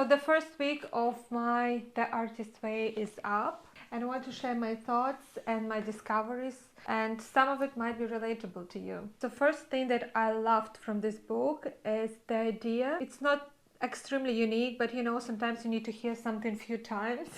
So the first week of my The Artist Way is up, and I want to share my thoughts and my discoveries, and some of it might be relatable to you. The first thing that I loved from this book is the idea. It's not extremely unique, but sometimes you need to hear something a few times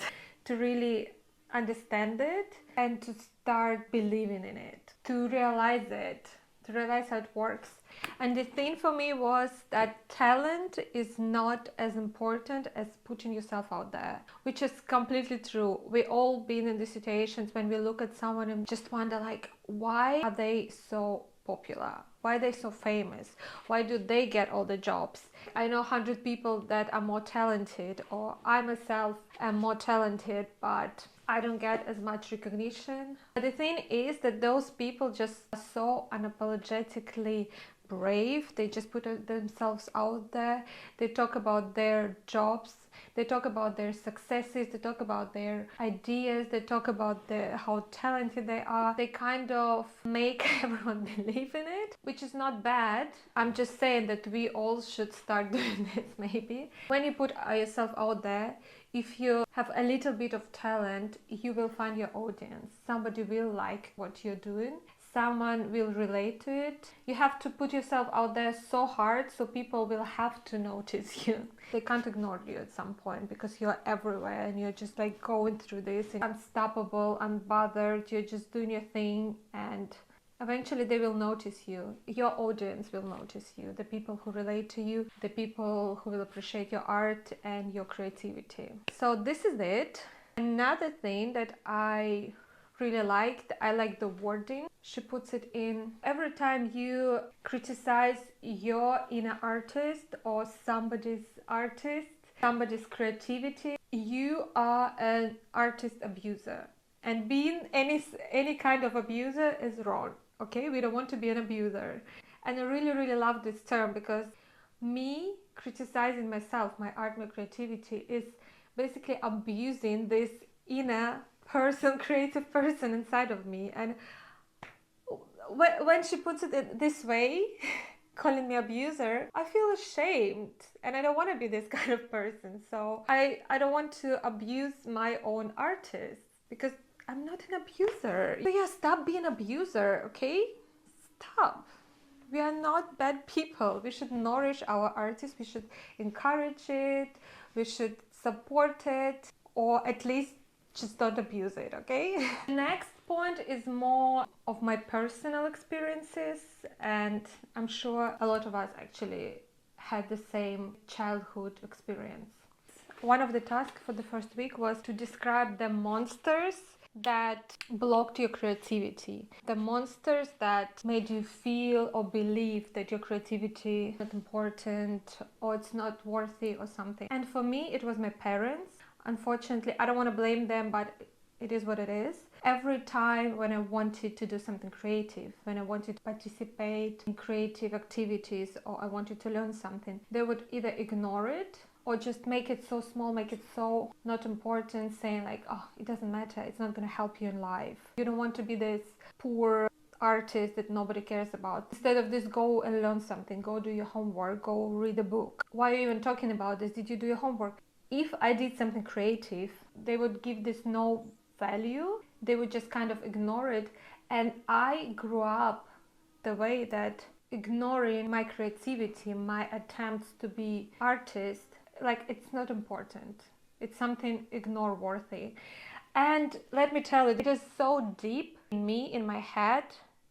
to really understand it and to start believing in it, to realize how it works. And the thing for me was that talent is not as important as putting yourself out there, which is completely true. We all been in these situations when we look at someone and just wonder, like, why are they so popular? Why are they so famous? Why do they get all the jobs? I know 100 people that are more talented, or I myself am more talented, but I don't get as much recognition. But the thing is that those people just are so unapologetically brave. They just put themselves out there. They talk about their jobs. They talk about their successes. They talk about their ideas. They talk about how talented they are. They kind of make everyone believe in it, which is not bad. I'm just saying that we all should start doing this maybe. When you put yourself out there, if you have a little bit of talent, you will find your audience. Somebody will like what you're doing. Someone will relate to it. You have to put yourself out there so hard, so people will have to notice you. They can't ignore you at some point because you're everywhere and you're just like going through this, unstoppable, unbothered. You're just doing your thing, and eventually they will notice you. Your audience will notice you. The people who relate to you, the people who will appreciate your art and your creativity. So this is it. Another thing that I really liked, I like the wording. She puts it in: every time you criticize your inner artist or somebody's creativity, you are an artist abuser. And being any kind of abuser is wrong. Okay, we don't want to be an abuser. And I really, really love this term, because me criticizing myself, my art, my creativity, is basically abusing this inner person, creative person inside of me. And when she puts it this way, calling me abuser, I feel ashamed, and I don't want to be this kind of person. So I don't want to abuse my own artists, because I'm not an abuser. So yeah, stop being an abuser, okay? Stop. We are not bad people. We should nourish our artists. We should encourage it. We should support it, or at least just don't abuse it, okay? Next point is more of my personal experiences, and I'm sure a lot of us actually had the same childhood experience. One of the tasks for the first week was to describe the monsters that blocked your creativity, the monsters that made you feel or believe that your creativity is not important or it's not worthy or something. And for me, it was my parents. Unfortunately, I don't want to blame them, but it is what it is. Every time when I wanted to do something creative, when I wanted to participate in creative activities, or I wanted to learn something, they would either ignore it or just make it so small, make it so not important, saying like, oh, it doesn't matter, it's not going to help you in life. You don't want to be this poor artist that nobody cares about. Instead of this, go and learn something, go do your homework, go read a book. Why are you even talking about this? Did you do your homework? If I did something creative, they would give this no value. They would just kind of ignore it. And I grew up the way that ignoring my creativity, my attempts to be artist, like, it's not important. It's something ignore worthy. And let me tell you, it is so deep in me, in my head,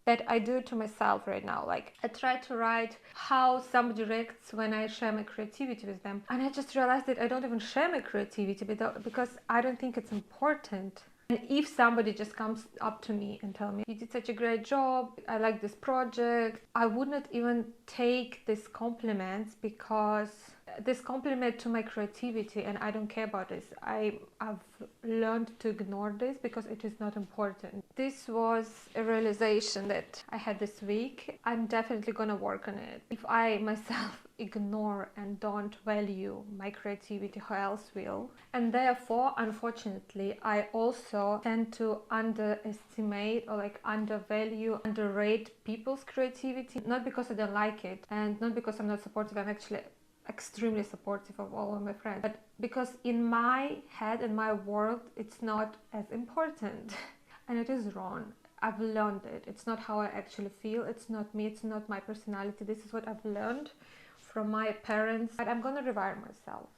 that I do it to myself right now. Like, I try to write how somebody reacts when I share my creativity with them, and I just realized that I don't even share my creativity because I don't think it's important. And if somebody just comes up to me and tell me, you did such a great job, I like this project, I would not even take these compliments, because this compliment to my creativity, and I don't care about this. I've learned to ignore this because it is not important. This was a realization that I had this week. I'm definitely gonna work on it. If I myself ignore and don't value my creativity, who else will? And therefore, unfortunately, I also tend to underestimate or undervalue, underrate people's creativity, not because I don't like it and not because I'm not supportive. I'm actually extremely supportive of all of my friends. But because in my head and my world, it's not as important. And it is wrong. I've learned it. It's not how I actually feel. It's not me. It's not my personality. This is what I've learned from my parents. But I'm going to rewire myself.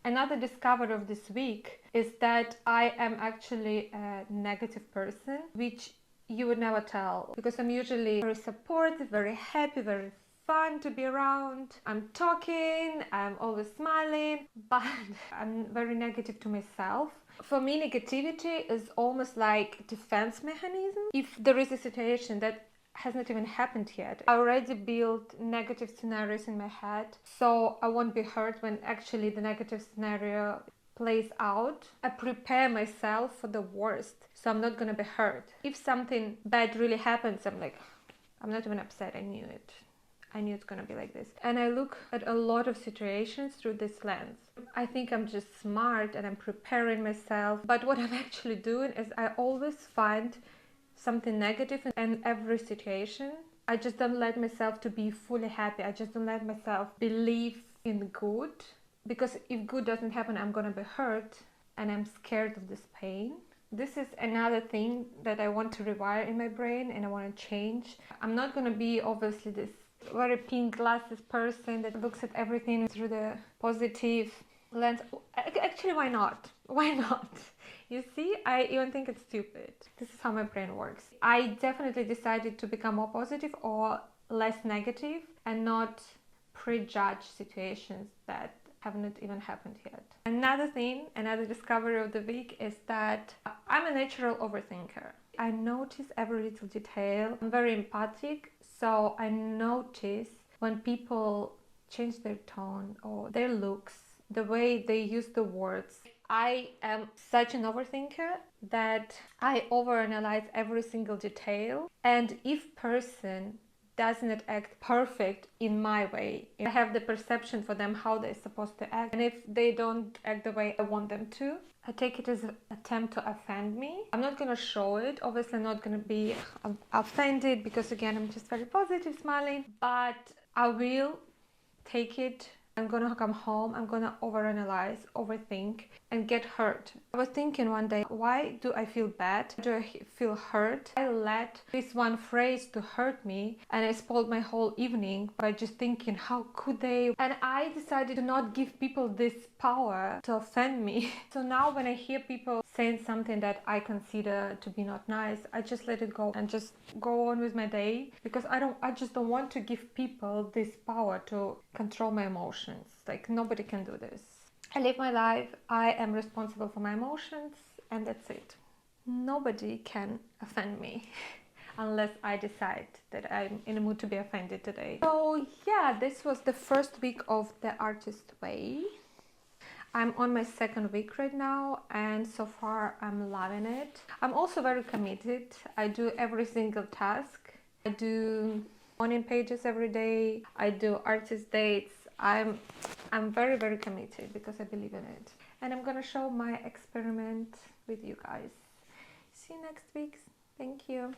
Another discovery of this week is that I am actually a negative person, which you would never tell, because I'm usually very supportive, very happy, very fun to be around. I'm talking, I'm always smiling, but I'm very negative to myself. For me, negativity is almost like defense mechanism. If there is a situation that has not even happened yet, I already built negative scenarios in my head, so I won't be hurt when actually the negative scenario plays out. I prepare myself for the worst, so I'm not gonna be hurt. If something bad really happens, I'm like, I'm not even upset. I knew it. I knew it's gonna be like this. And I look at a lot of situations through this lens. I think I'm just smart and I'm preparing myself, but what I'm actually doing is I always find something negative in every situation. I just don't let myself to be fully happy. I just don't let myself believe in good, because if good doesn't happen, I'm gonna be hurt and I'm scared of this pain. This is another thing that I want to rewire in my brain and I want to change. I'm not gonna be obviously this very pink glasses person that looks at everything through the positive lens. Actually, why not? Why not? You see, I even think it's stupid. This is how my brain works. I definitely decided to become more positive or less negative and not prejudge situations that have not even happened yet. Another thing, another discovery of the week is that I'm a natural overthinker. I notice every little detail. I'm very empathic, so I notice when people change their tone or their looks, the way they use the words. I am such an overthinker that I overanalyze every single detail, and if person does not act perfect in my way, I have the perception for them how they're supposed to act, and if they don't act the way I want them to, I take it as an attempt to offend me. I'm not gonna show it, obviously I'm not gonna be offended, because again I'm just very positive, smiling, but I will take it. I'm gonna come home, I'm gonna overanalyze, overthink, and get hurt. I was thinking one day, why do I feel bad? Do I feel hurt? I let this one phrase to hurt me, and I spoiled my whole evening by just thinking, how could they? And I decided to not give people this power to offend me. So now when I hear people saying something that I consider to be not nice, I just let it go and just go on with my day, because I just don't want to give people this power to control my emotions. Like, nobody can do this. I live my life, I am responsible for my emotions, and that's it. Nobody can offend me unless I decide that I'm in a mood to be offended today. So yeah, this was the first week of the Artist Way. I'm on my second week right now, and so far I'm loving it. I'm also very committed. I do every single task. I do morning pages every day. I do artist dates. I'm very, very committed because I believe in it. And I'm gonna show my experiment with you guys. See you next week. Thank you.